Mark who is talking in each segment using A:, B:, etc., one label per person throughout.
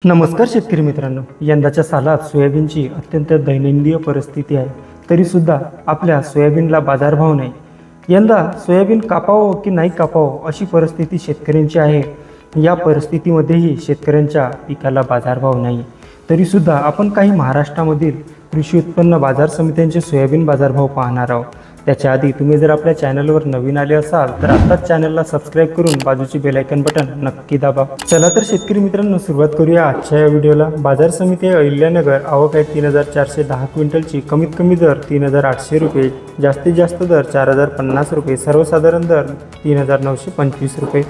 A: नमस्कार शेतकरी मित्रांनो, यंदाच्या सालात सोयाबीनची अत्यंत दैनंदिन परिस्थिती आहे. तरीसुद्धा आपल्या सोयाबीनला बाजारभाव नाही. यंदा सोयाबीन कापावं की नाही कापावं अशी परिस्थिती शेतकऱ्यांची आहे. या परिस्थितीमध्येही शेतकऱ्यांच्या पिकाला बाजारभाव नाही. तरीसुद्धा आपण काही महाराष्ट्रामधील कृषी उत्पन्न बाजार समित्यांचे सोयाबीन बाजारभाव पाहणार आहोत. त्याच्या आधी तुम्ही जर आपल्या चॅनलवर नवीन आले असाल तर आत्ताच चॅनलला सबस्क्राईब करून बाजूची बेल आयकॉन बटन नक्की दाबा. चला तर शेतकरी मित्रांनो, सुरुवात करूया आजच्या या व्हिडिओला. बाजार समिती अहिल्यानगर. आवक आहे 3410 क्विंटलची. कमीत कमी दर 3800 रुपये, जास्तीत जास्त दर 4050 रुपये, सर्वसाधारण दर 3925 रुपये.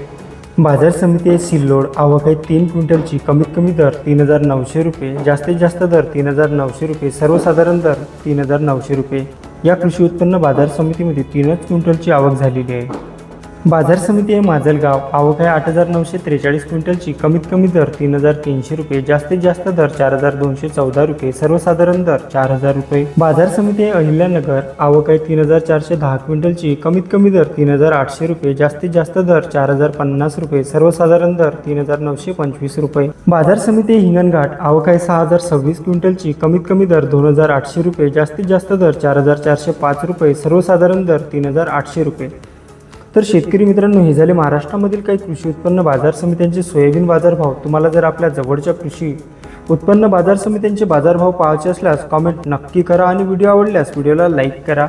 A: बाजार समिती आहे सिल्लोड. आवक आहे 3 क्विंटलची. कमीत कमी दर 3900 रुपये, जास्तीत जास्त दर 3900 रुपये, सर्वसाधारण दर 3900 रुपये. या कृषी उत्पन्न बाजार समितीमध्ये 3च क्विंटलची आवक झालेली आहे. बाजार समिती आहे माजलगाव. आवक आहे 8943 क्विंटलची. कमीत कमी दर 3300 रुपये, जास्तीत जास्त दर 4214 रुपये, सर्वसाधारण दर 4000 रुपये. बाजार समिती आहे अहिल्यानगर. आवक आहे 3410 क्विंटलची. कमीत कमी दर 3800 रुपये, जास्तीत जास्त दर 4050 रुपये, सर्वसाधारण दर 3925 रुपये. बाजार समिती आहे हिंगणघाट. आवक आहे 6026 क्विंटलची. कमीत कमी दर 2800 रुपये, जास्तीत जास्त दर 4405 रुपये, सर्वसाधारण दर 3800 रुपये. तर शेतकरी मित्रांनो, हे झाले महाराष्ट्रामधील काही कृषी उत्पन्न बाजार समित्यांचे सोयाबीन बाजारभाव. तुम्हाला जर आपल्या जवळच्या कृषी उत्पन्न बाजार समित्यांचे बाजारभाव पाहायचे असल्यास कमेंट नक्की करा आणि व्हिडिओ आवडल्यास व्हिडिओला लाईक करा.